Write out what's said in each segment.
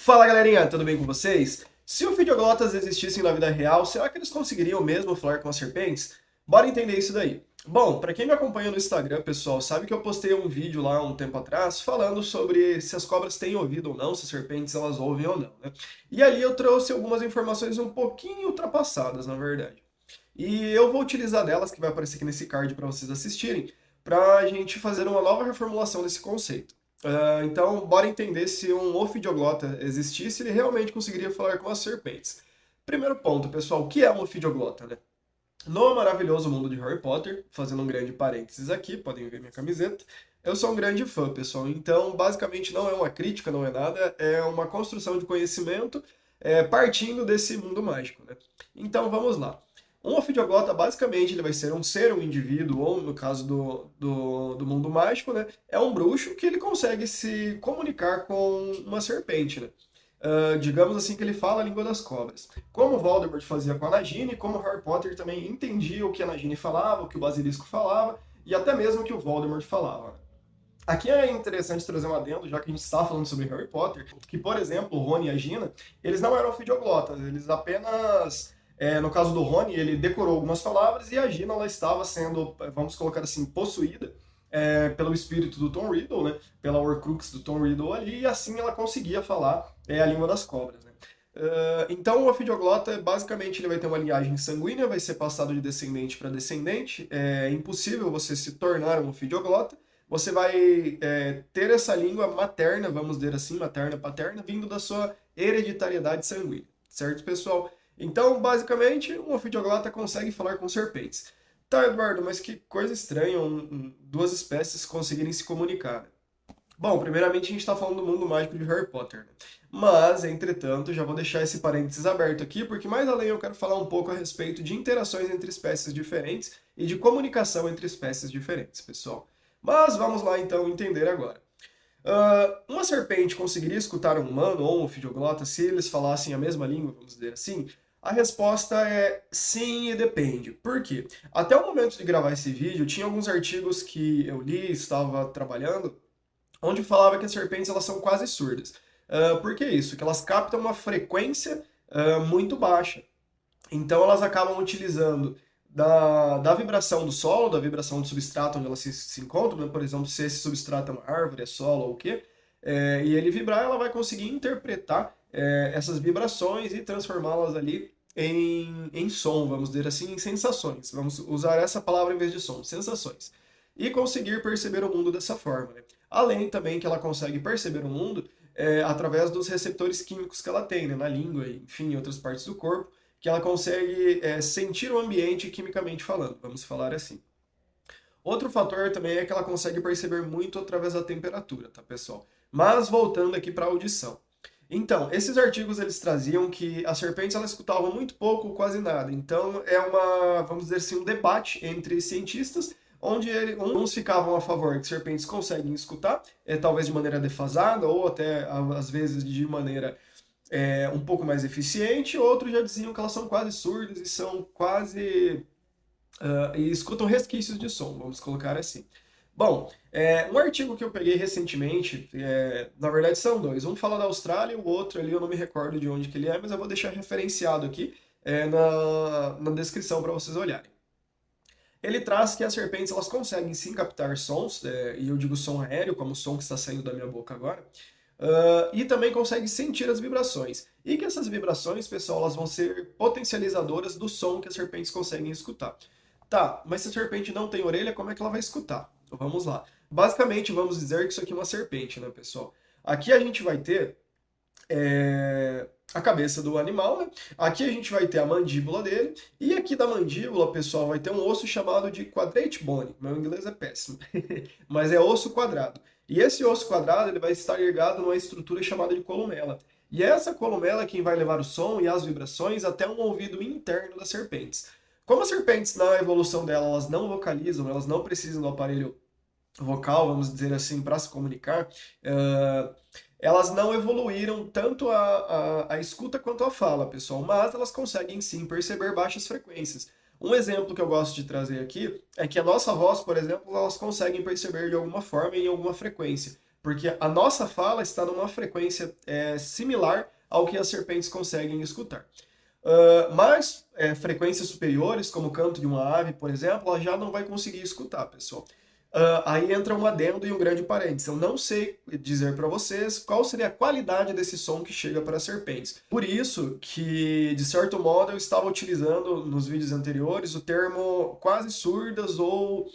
Fala galerinha, tudo bem com vocês? Se os fidioglottas existissem na vida real, será que eles conseguiriam mesmo falar com as serpentes? Bora entender isso daí. Bom, para quem me acompanha no Instagram, pessoal, sabe que eu postei um vídeo lá um tempo atrás falando sobre se as cobras têm ouvido ou não, se as serpentes elas ouvem ou não, né? E ali eu trouxe algumas informações um pouquinho ultrapassadas, na verdade. E eu vou utilizar delas, que vai aparecer aqui nesse card para vocês assistirem, para a gente fazer uma nova reformulação desse conceito. Então, bora entender se um ofidioglota existisse, ele realmente conseguiria falar com as serpentes. Primeiro ponto, pessoal, o que é um ofidioglota, né? No maravilhoso mundo de Harry Potter, fazendo um grande parênteses aqui, podem ver minha camiseta, eu sou um grande fã, pessoal. Então, basicamente, não é uma crítica, não é nada, é uma construção de conhecimento partindo desse mundo mágico, né? Então, vamos lá. Um ofidioglota, basicamente, ele vai ser um ser, um indivíduo, ou no caso do mundo mágico, né? É um bruxo que ele consegue se comunicar com uma serpente, né? Digamos assim que ele fala a língua das cobras. Como Voldemort fazia com a Nagini, como Harry Potter também entendia o que a Nagini falava, o que o Basilisco falava, e até mesmo o que o Voldemort falava. Aqui é interessante trazer um adendo, já que a gente está falando sobre Harry Potter, que, por exemplo, o Rony e a Gina, eles não eram fidioglottas, eles apenas, no caso do Rony, ele decorou algumas palavras e a Gina, ela estava sendo, vamos colocar assim, possuída pelo espírito do Tom Riddle, né, pela Horcrux do Tom Riddle ali, e assim ela conseguia falar a língua das cobras, né. Então, o ofidioglota, basicamente, ele vai ter uma linhagem sanguínea, vai ser passado de descendente para descendente, é impossível você se tornar um ofidioglota, você vai ter essa língua materna, vamos dizer assim, materna-paterna, vindo da sua hereditariedade sanguínea, certo, pessoal? Então, basicamente, um ofidioglota consegue falar com serpentes. Tá, Eduardo, mas que coisa estranha duas espécies conseguirem se comunicar, né? Bom, primeiramente a gente está falando do mundo mágico de Harry Potter, né? Mas, entretanto, já vou deixar esse parênteses aberto aqui, porque mais além eu quero falar um pouco a respeito de interações entre espécies diferentes e de comunicação entre espécies diferentes, pessoal. Mas vamos lá então entender agora. Uma serpente conseguiria escutar um humano ou um ofidioglota se eles falassem a mesma língua, vamos dizer assim? A resposta é sim e depende. Por quê? Até o momento de gravar esse vídeo, tinha alguns artigos que eu li, estava trabalhando, onde falava que as serpentes elas são quase surdas. Por que isso? Que elas captam uma frequência muito baixa. Então elas acabam utilizando da vibração do solo, da vibração do substrato onde elas se encontram, né? Por exemplo, se esse substrato é uma árvore, é solo ou o quê, e ele vibrar, ela vai conseguir interpretar essas vibrações e transformá-las ali em som, vamos dizer assim, em sensações. Vamos usar essa palavra em vez de som, sensações. E conseguir perceber o mundo dessa forma, né? Além também que ela consegue perceber o mundo através dos receptores químicos que ela tem, né? Na língua, enfim, em outras partes do corpo, que ela consegue sentir o ambiente quimicamente falando, vamos falar assim. Outro fator também é que ela consegue perceber muito através da temperatura, tá, pessoal? Mas voltando aqui para a audição. Então, esses artigos eles traziam que as serpentes elas escutavam muito pouco, quase nada. Então, é vamos dizer assim, um debate entre cientistas, onde uns ficavam a favor que serpentes conseguem escutar, talvez de maneira defasada ou até às vezes de maneira um pouco mais eficiente, outros já diziam que elas são quase surdas e são quase e escutam resquícios de som, vamos colocar assim. Bom, um artigo que eu peguei recentemente, na verdade são dois, um fala da Austrália e o outro ali eu não me recordo de onde que ele é, mas eu vou deixar referenciado aqui na descrição para vocês olharem. Ele traz que as serpentes elas conseguem sim captar sons, e eu digo som aéreo, como o som que está saindo da minha boca agora, e também consegue sentir as vibrações. E que essas vibrações, pessoal, elas vão ser potencializadoras do som que as serpentes conseguem escutar. Tá, mas se a serpente não tem orelha, como é que ela vai escutar? Então vamos lá. Basicamente, vamos dizer que isso aqui é uma serpente, né, pessoal? Aqui a gente vai ter a cabeça do animal, né? Aqui a gente vai ter a mandíbula dele, e aqui da mandíbula, pessoal, vai ter um osso chamado de quadrate bone. Meu inglês é péssimo, mas é osso quadrado. E esse osso quadrado ele vai estar ligado numa estrutura chamada de columela. E essa columela é quem vai levar o som e as vibrações até um ouvido interno das serpentes. Como as serpentes, na evolução dela, elas não vocalizam, elas não precisam do aparelho vocal, vamos dizer assim, para se comunicar, elas não evoluíram tanto a escuta quanto a fala, pessoal, mas elas conseguem sim perceber baixas frequências. Um exemplo que eu gosto de trazer aqui é que a nossa voz, por exemplo, elas conseguem perceber de alguma forma e em alguma frequência. porque a nossa fala está numa frequência similar ao que as serpentes conseguem escutar. Mas frequências superiores, como o canto de uma ave, por exemplo, ela já não vai conseguir escutar, pessoal. Aí entra um adendo e um grande parênteses. Eu não sei dizer para vocês qual seria a qualidade desse som que chega para as serpentes. Por isso que, de certo modo, eu estava utilizando nos vídeos anteriores o termo quase surdas ou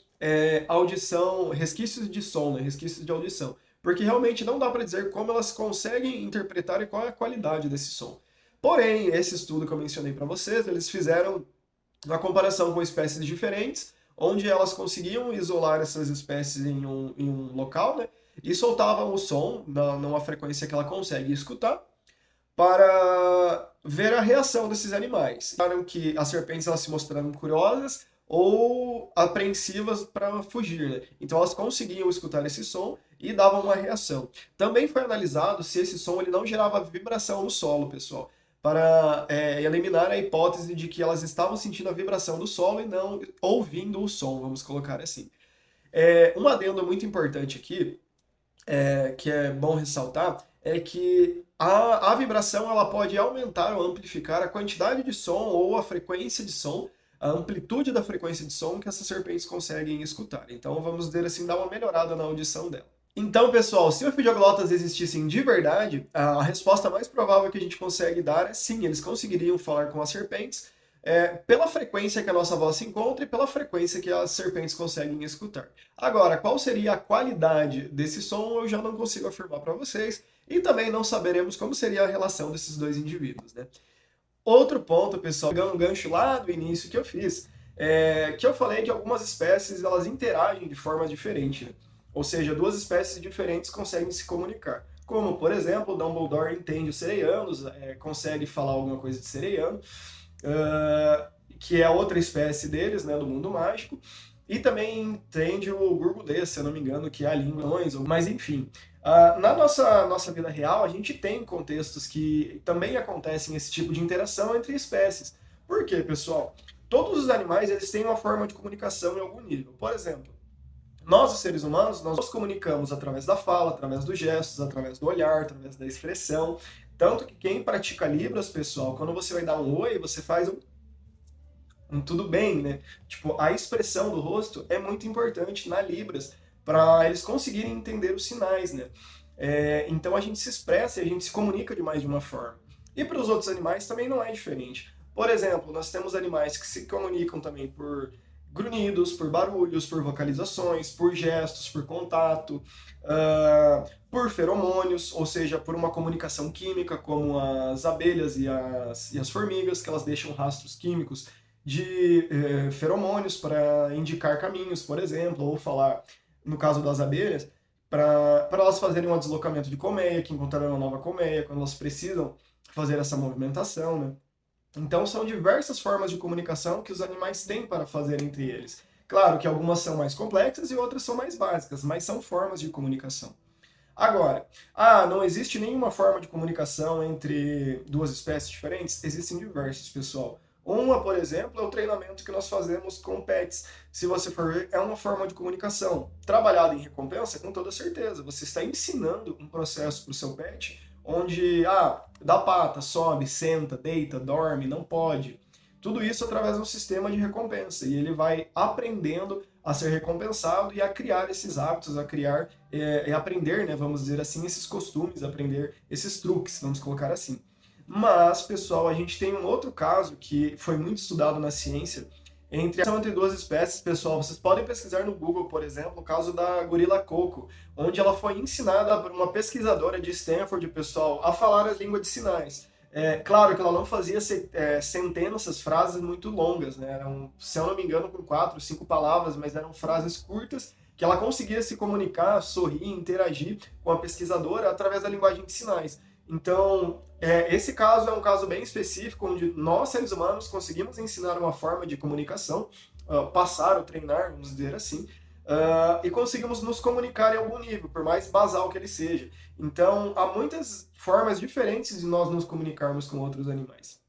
audição, resquícios de som, né? Resquícios de audição. Porque realmente não dá para dizer como elas conseguem interpretar e qual é a qualidade desse som. Porém, esse estudo que eu mencionei para vocês, eles fizeram uma comparação com espécies diferentes, onde elas conseguiam isolar essas espécies em um local, né? E soltavam o som numa frequência que ela consegue escutar para ver a reação desses animais. Claro que as serpentes elas se mostraram curiosas ou apreensivas para fugir, né? Então elas conseguiam escutar esse som e davam uma reação. Também foi analisado se esse som ele não gerava vibração no solo, pessoal, para eliminar a hipótese de que elas estavam sentindo a vibração do solo e não ouvindo o som, vamos colocar assim. Um adendo muito importante aqui, que é bom ressaltar, é que a vibração ela pode aumentar ou amplificar a quantidade de som ou a frequência de som, a amplitude da frequência de som que essas serpentes conseguem escutar. Então, vamos dizer assim, dar uma melhorada na audição dela. Então, pessoal, se ofidioglotas existissem de verdade, a resposta mais provável que a gente consegue dar é sim, eles conseguiriam falar com as serpentes, pela frequência que a nossa voz se encontra e pela frequência que as serpentes conseguem escutar. Agora, qual seria a qualidade desse som, eu já não consigo afirmar para vocês, e também não saberemos como seria a relação desses dois indivíduos, né? Outro ponto, pessoal, pegando um gancho lá do início que eu fiz, que eu falei que algumas espécies elas interagem de forma diferente, né? Ou seja, duas espécies diferentes conseguem se comunicar. Como, por exemplo, o Dumbledore entende os sereianos, consegue falar alguma coisa de sereiano, que é outra espécie deles, né, do mundo mágico, e também entende o Gurgudê, se eu não me engano, que é a língua, mas enfim. Na nossa vida real, a gente tem contextos que também acontecem esse tipo de interação entre espécies. Por quê, pessoal? Todos os animais eles têm uma forma de comunicação em algum nível. Por exemplo, nós, os seres humanos, nós nos comunicamos através da fala, através dos gestos, através do olhar, através da expressão. Tanto que quem pratica Libras, pessoal, quando você vai dar um oi, você faz um tudo bem, né? Tipo, a expressão do rosto é muito importante na Libras para eles conseguirem entender os sinais, né? Então a gente se expressa e a gente se comunica de mais de uma forma. E para os outros animais também não é diferente. Por exemplo, nós temos animais que se comunicam também por grunhidos, por barulhos, por vocalizações, por gestos, por contato, por feromônios, ou seja, por uma comunicação química, como as abelhas e as formigas, que elas deixam rastros químicos de feromônios para indicar caminhos, por exemplo, ou falar, no caso das abelhas, para elas fazerem um deslocamento de colmeia, que encontrarão uma nova colmeia, quando elas precisam fazer essa movimentação, né? Então são diversas formas de comunicação que os animais têm para fazer entre eles. Claro que algumas são mais complexas e outras são mais básicas, mas são formas de comunicação. Agora, não existe nenhuma forma de comunicação entre duas espécies diferentes? Existem diversas, pessoal. Uma, por exemplo, é o treinamento que nós fazemos com pets. Se você for ver, é uma forma de comunicação. Trabalhada em recompensa, com toda certeza. Você está ensinando um processo para o seu pet, onde, dá pata, sobe, senta, deita, dorme, não pode. Tudo isso através de um sistema de recompensa. E ele vai aprendendo a ser recompensado e a criar esses hábitos, a criar e aprender, né, vamos dizer assim, esses costumes, aprender esses truques, vamos colocar assim. Mas, pessoal, a gente tem um outro caso que foi muito estudado na ciência, entre duas espécies, pessoal. Vocês podem pesquisar no Google, por exemplo, o caso da gorila Coco, onde ela foi ensinada por uma pesquisadora de Stanford, pessoal, a falar as línguas de sinais. Claro que ela não fazia sentenças, frases muito longas, né? Eram, se eu não me engano, com 4, 5 palavras, mas eram frases curtas que ela conseguia se comunicar, sorrir, interagir com a pesquisadora através da linguagem de sinais. Então, esse caso é um caso bem específico, onde nós, seres humanos, conseguimos ensinar uma forma de comunicação, passar ou treinar, vamos dizer assim, e conseguimos nos comunicar em algum nível, por mais basal que ele seja. Então, há muitas formas diferentes de nós nos comunicarmos com outros animais.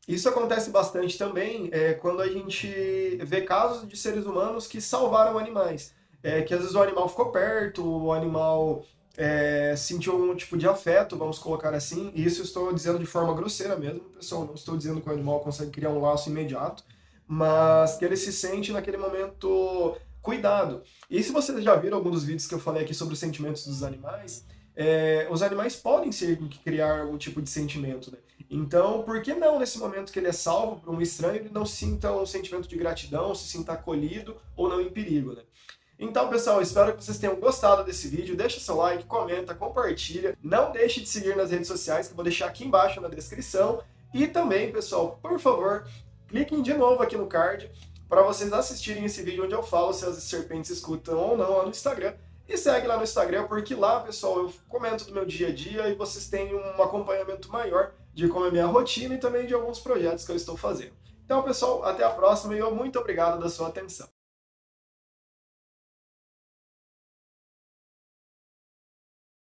Isso acontece bastante também quando a gente vê casos de seres humanos que salvaram animais. que às vezes o animal ficou perto, o animal sentiu algum tipo de afeto, vamos colocar assim, e isso eu estou dizendo de forma grosseira mesmo, pessoal, não estou dizendo que o animal consegue criar um laço imediato, mas que ele se sente naquele momento cuidado. E se vocês já viram algum dos vídeos que eu falei aqui sobre os sentimentos dos animais, os animais podem ser que criar algum tipo de sentimento, né? Então, por que não, nesse momento que ele é salvo por um estranho, ele não sinta um sentimento de gratidão, se sinta acolhido ou não em perigo, né? Então, pessoal, espero que vocês tenham gostado desse vídeo. Deixa seu like, comenta, compartilha. Não deixe de seguir nas redes sociais, que eu vou deixar aqui embaixo na descrição. E também, pessoal, por favor, cliquem de novo aqui no card para vocês assistirem esse vídeo onde eu falo se as serpentes escutam ou não lá no Instagram. E segue lá no Instagram, porque lá, pessoal, eu comento do meu dia a dia e vocês têm um acompanhamento maior de como é a minha rotina e também de alguns projetos que eu estou fazendo. Então, pessoal, até a próxima e muito obrigado da sua atenção.